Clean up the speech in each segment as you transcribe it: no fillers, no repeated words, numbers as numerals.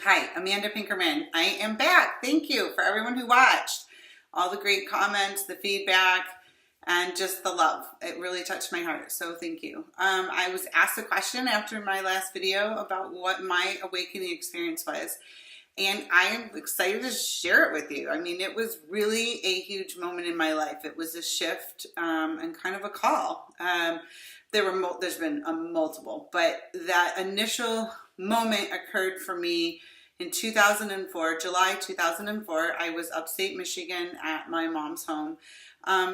Hi, Amanda Pinkerman. I am back. Thank you for everyone who watched. All the great comments, the feedback, and just the love. It really touched my heart, so thank you. I was asked a question after my last video about what my awakening experience was, and I am excited to share it with you. I mean, it was really a huge moment in my life. It was a shift and kind of a call. There's been a multiple, but that initial moment occurred for me in 2004, July 2004. I was upstate Michigan at my mom's home.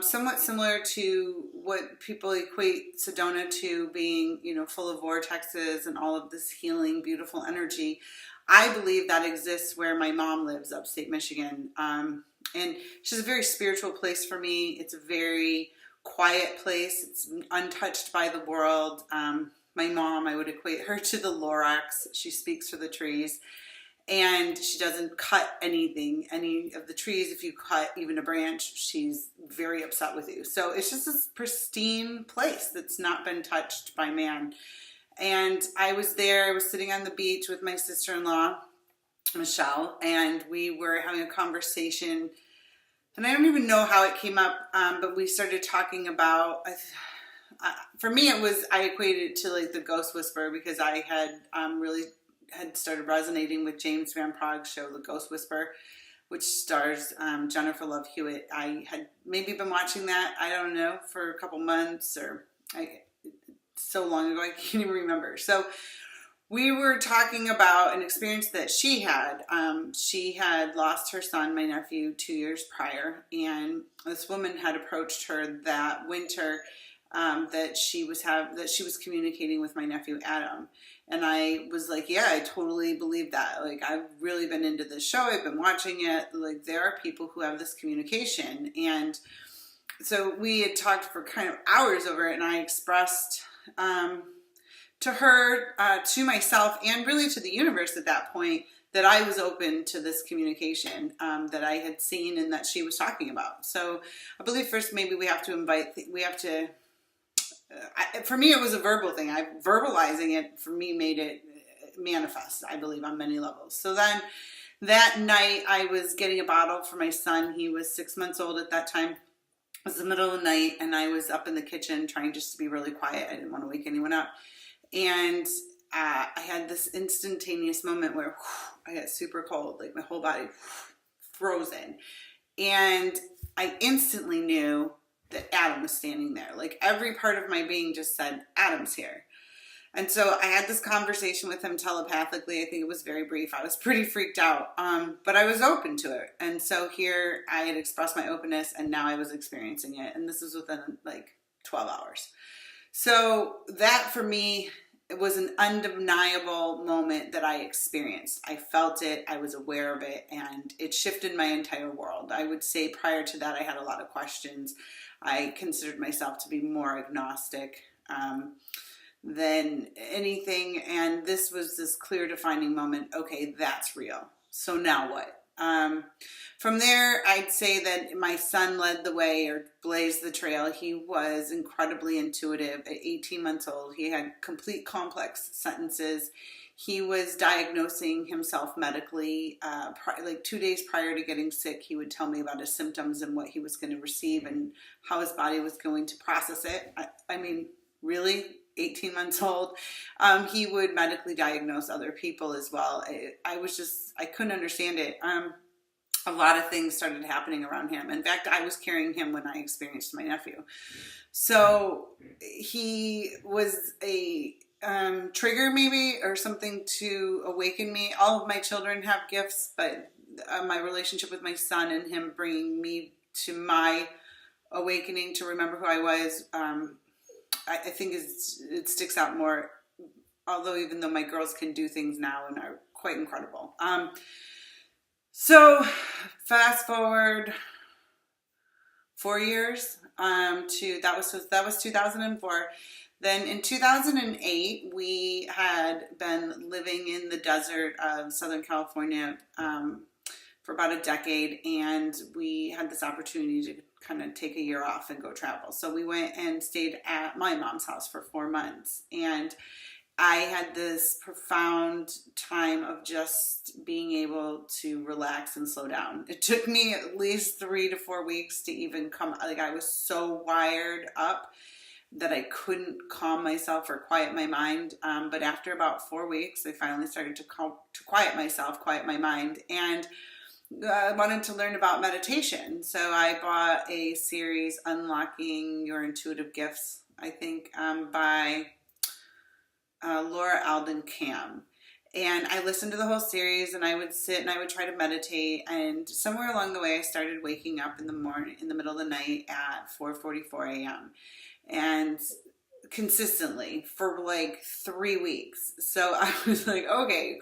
Somewhat similar to what people equate Sedona to being, full of vortexes and all of this healing, beautiful energy. I believe that exists where my mom lives, upstate Michigan. And it's just a very spiritual place for me. It's a very quiet place. It's untouched by the world. My mom, I would equate her to the Lorax. She speaks for the trees. And she doesn't cut any of the trees. If you cut even a branch, she's very upset with you. So it's just this pristine place that's not been touched by man. And I was there, I was sitting on the beach with my sister-in-law, Michelle, and we were having a conversation. And I don't even know how it came up, but we started talking about, for me I equated it to like the ghost whisperer, because I had really started resonating with James Van Prague's show, The Ghost Whisperer, which stars Jennifer Love Hewitt. I had maybe been watching that, I don't know, for a couple months, or so long ago I can't even remember. So we were talking about an experience that she had. She had lost her son, my nephew, 2 years prior, and this woman had approached her that winter that she was communicating with my nephew Adam. And I was like, yeah, I totally believe that. Like, I've really been into this show. I've been watching it. Like, there are people who have this communication. And so we had talked for kind of hours over it, and I expressed to her, to myself, and really to the universe at that point, that I was open to this communication that I had seen and that she was talking about. So I believe first maybe we have to for me, it was a verbal thing. Verbalizing it for me made it manifest, I believe, on many levels. So then that night I was getting a bottle for my son. He was 6 months old at that time. It was the middle of the night, and I was up in the kitchen trying just to be really quiet. I didn't want to wake anyone up. And I had this instantaneous moment where I got super cold, like my whole body frozen. And I instantly knew that Adam was standing there. Like, every part of my being just said, Adam's here. And so I had this conversation with him telepathically. I think it was very brief. I was pretty freaked out, but I was open to it. And so here I had expressed my openness, and now I was experiencing it. And this was within like 12 hours. So that for me, it was an undeniable moment that I experienced. I felt it, I was aware of it, and it shifted my entire world. I would say prior to that, I had a lot of questions. I considered myself to be more agnostic than anything, and this was this clear defining moment. Okay, that's real. So now what? From there, I'd say that my son led the way, or blazed the trail. He was incredibly intuitive. At 18 months old, he had complete complex sentences. He was diagnosing himself medically. Like 2 days prior to getting sick, he would tell me about his symptoms and what he was going to receive and how his body was going to process it. I mean, really? 18 months old. He would medically diagnose other people as well. I couldn't understand it. A lot of things started happening around him. In fact, I was carrying him when I experienced my nephew. So he was a trigger maybe, or something to awaken me. All of my children have gifts, but my relationship with my son and him bringing me to my awakening to remember who I was, I think it sticks out more, although even though my girls can do things now and are quite incredible. So fast forward 4 years that was 2004. Then in 2008, we had been living in the desert of Southern California for about a decade, and we had this opportunity to kind of take a year off and go travel. So we went and stayed at my mom's house for 4 months, and I had this profound time of just being able to relax and slow down. It took me at least 3 to 4 weeks to even come, like I was so wired up that I couldn't calm myself or quiet my mind. But after about 4 weeks, I finally started to quiet myself, quiet my mind, and I wanted to learn about meditation. So I bought a series, Unlocking Your Intuitive Gifts, I think, by Laura Alden Cam. And I listened to the whole series, and I would sit and I would try to meditate. And somewhere along the way, I started waking up in the morning, in the middle of the night at 4:44 a.m. and consistently for like 3 weeks. So I was like, okay,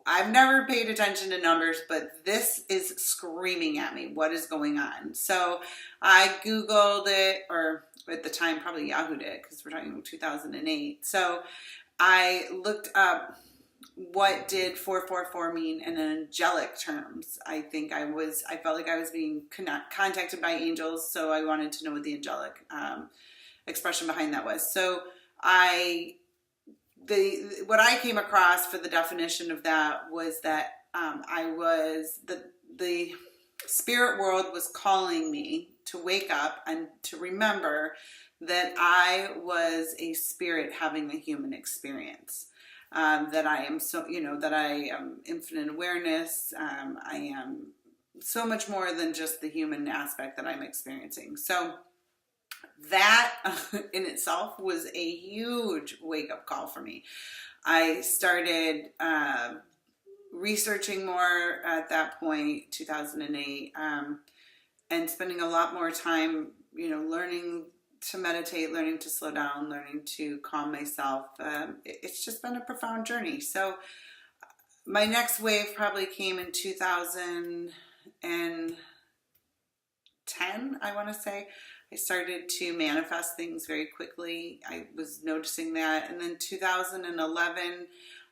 I've never paid attention to numbers, but this is screaming at me. What is going on? So I Googled it, or at the time, probably Yahoo'd it, because we're talking 2008. So I looked up what did 444 mean in angelic terms. I felt like I was being contacted by angels, so I wanted to know what the angelic expression behind that was. So what I came across for the definition of that was that the spirit world was calling me to wake up and to remember that I was a spirit having a human experience. That I am that I am infinite awareness. I am so much more than just the human aspect that I'm experiencing. So that in itself was a huge wake-up call for me. I started researching more at that point, 2008, and spending a lot more time, learning to meditate, learning to slow down, learning to calm myself. It's just been a profound journey. So my next wave probably came in 2010, I want to say. I started to manifest things very quickly. I was noticing that. And then 2011,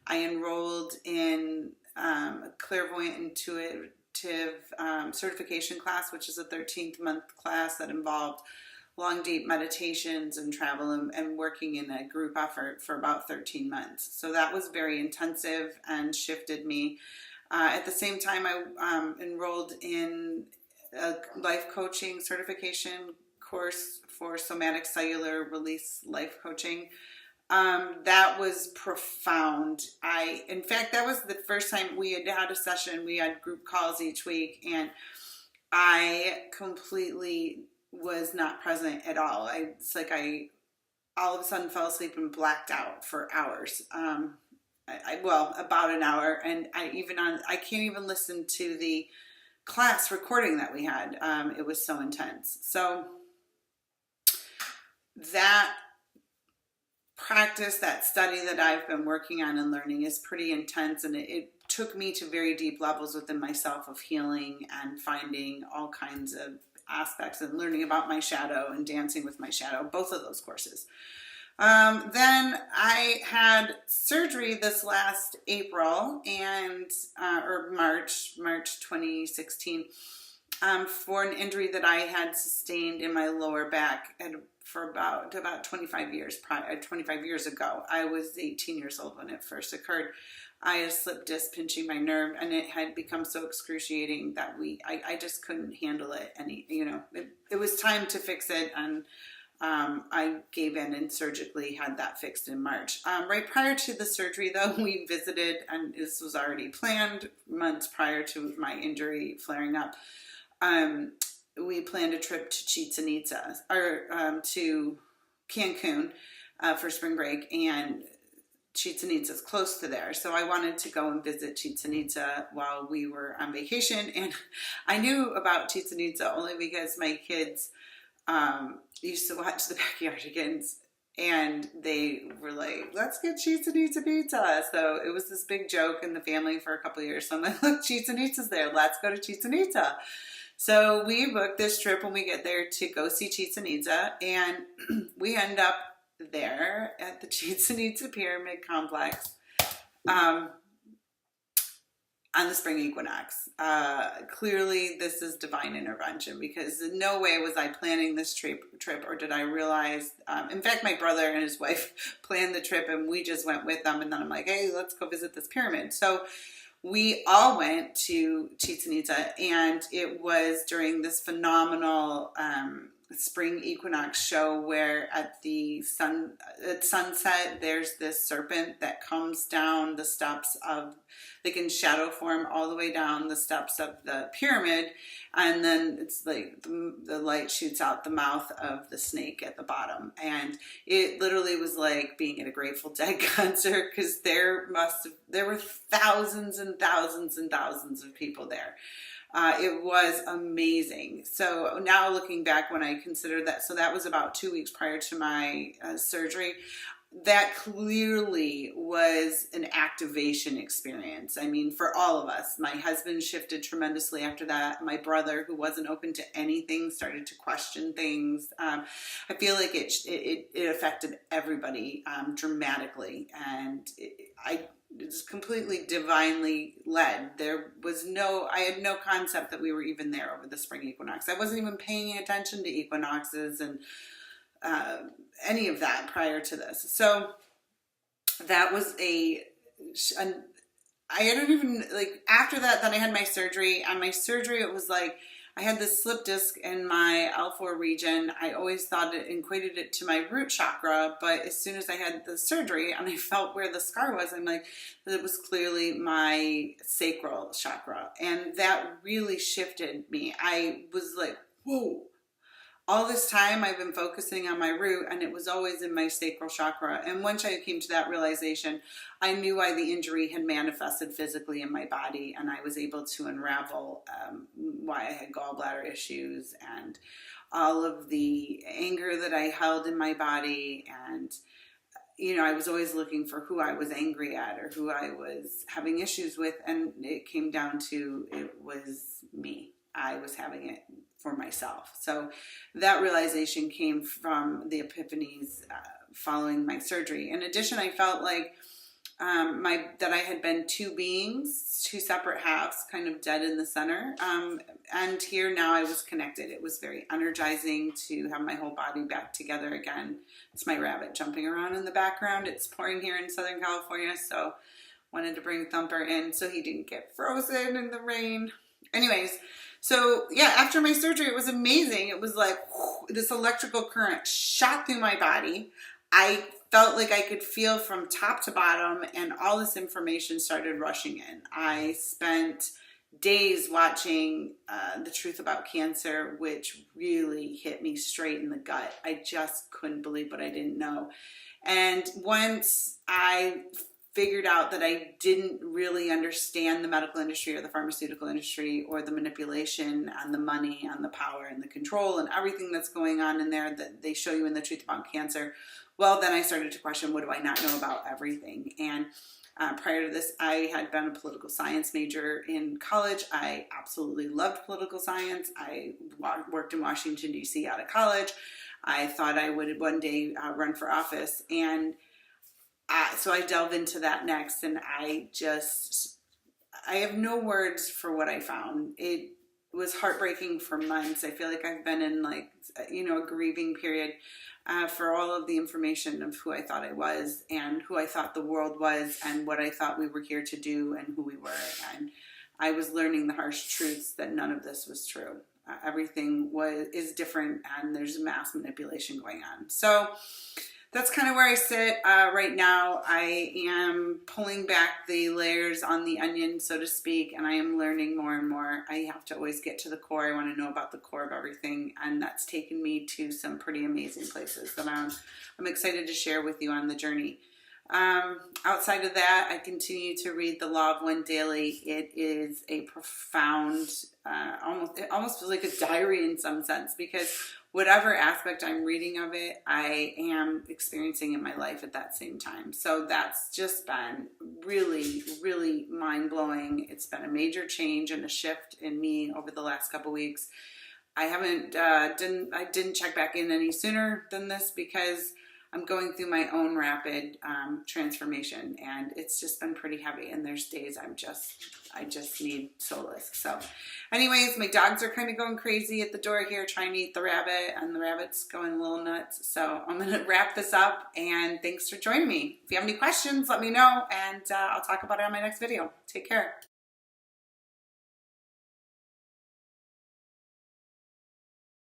I enrolled in a clairvoyant intuitive certification class, which is a 13-month class that involved long, deep meditations and travel and working in a group effort for about 13 months. So that was very intensive and shifted me. At the same time, I enrolled in a life coaching certification course for somatic cellular release life coaching. That was profound. In fact, that was the first time we had a session. We had group calls each week, and I completely was not present at all. It's like I all of a sudden fell asleep and blacked out for hours. About an hour, and I can't even listen to the class recording that we had. It was so intense. So that practice, that study that I've been working on and learning is pretty intense, and it took me to very deep levels within myself of healing and finding all kinds of aspects and learning about my shadow and dancing with my shadow, both of those courses. Then I had surgery this last April or March 2016, for an injury that I had sustained in my lower back for about 25 years prior. 25 years ago. I was 18 years old when it first occurred. I had a slip disc pinching my nerve, and it had become so excruciating that I just couldn't handle it. It was time to fix it, and I gave in and surgically had that fixed in March. Right prior to the surgery, though, we visited, and this was already planned months prior to my injury flaring up. We planned a trip to Chichen Itza, or to Cancun for spring break, and Chichen Itza is close to there. So I wanted to go and visit Chichen Itza while we were on vacation. And I knew about Chichen Itza only because my kids used to watch the Backyardigans, and they were like, let's get Chichen Itza pizza. So it was this big joke in the family for a couple of years. So I'm like, look, Chichen Itza's there. Let's go to Chichen Itza. So we booked this trip when we get there to go see Chichen Itza, and we end up there at the Chichen Itza Pyramid Complex. on the spring equinox. Clearly this is divine intervention, because in no way was I planning this trip or did I realize, in fact, my brother and his wife planned the trip and we just went with them. And then I'm like, hey, let's go visit this pyramid. So we all went to Chichen Itza, and it was during this phenomenal spring equinox show where at sunset there's this serpent that comes down the steps of, like in shadow form, all the way down the steps of the pyramid, and then it's like the light shoots out the mouth of the snake at the bottom, and it literally was like being at a Grateful Dead concert, because there were thousands and thousands and thousands of people there. It was amazing. So now looking back, when I consider that, so that was about 2 weeks prior to my surgery, that clearly was an activation experience. I mean, for all of us. My husband shifted tremendously after that. My brother, who wasn't open to anything, started to question things. I feel like it affected everybody dramatically, and it's completely divinely led. I had no concept that we were even there over the spring equinox. I wasn't even paying attention to equinoxes and any of that prior to this. So that was I don't even, like, after that, then I had my surgery. On my surgery, it was like, I had this slip disc in my L4 region. I always thought it equated it to my root chakra, but as soon as I had the surgery and I felt where the scar was, I'm like, it was clearly my sacral chakra. And that really shifted me. I was like, whoa. All this time I've been focusing on my root, and it was always in my sacral chakra. And once I came to that realization, I knew why the injury had manifested physically in my body, and I was able to unravel why I had gallbladder issues and all of the anger that I held in my body. And I was always looking for who I was angry at or who I was having issues with, and it came down to, it was me. I was having it for myself. So that realization came from the epiphanies following my surgery. In addition, I felt like that I had been two beings, two separate halves, kind of dead in the center. And here now I was connected. It was very energizing to have my whole body back together again. It's my rabbit jumping around in the background. It's pouring here in Southern California, so wanted to bring Thumper in so he didn't get frozen in the rain. Anyways, so yeah, after my surgery, it was amazing. It was like this electrical current shot through my body. I felt like I could feel from top to bottom, and all this information started rushing in. I spent days watching The Truth About Cancer, which really hit me straight in the gut. I just couldn't believe what I didn't know. And once I figured out that I didn't really understand the medical industry or the pharmaceutical industry or the manipulation and the money and the power and the control and everything that's going on in there that they show you in The Truth About Cancer, well, then I started to question, what do I not know about everything? And prior to this, I had been a political science major in college. I absolutely loved political science. I worked in Washington, D.C. out of college. I thought I would one day run for office, and so I delve into that next, and I have no words for what I found. It was heartbreaking for months. I feel like I've been in a grieving period for all of the information of who I thought I was and who I thought the world was and what I thought we were here to do and who we were. And I was learning the harsh truths that none of this was true. Everything is different, and there's mass manipulation going on. So that's kind of where I sit right now. I am pulling back the layers on the onion, so to speak, and I am learning more and more. I have to always get to the core. I want to know about the core of everything, and that's taken me to some pretty amazing places that I'm excited to share with you on the journey. Outside of that, I continue to read The Law of One daily. It is a profound, it almost feels like a diary in some sense, because whatever aspect I'm reading of it, I am experiencing in my life at that same time. So that's just been really, really mind-blowing. It's been a major change and a shift in me over the last couple weeks. I didn't check back in any sooner than this, because I'm going through my own rapid transformation, and it's just been pretty heavy, and there's days I just need solace. So anyways, my dogs are kind of going crazy at the door here trying to eat the rabbit, and the rabbit's going a little nuts. So I'm going to wrap this up, and thanks for joining me. If you have any questions, let me know, and I'll talk about it on my next video. Take care.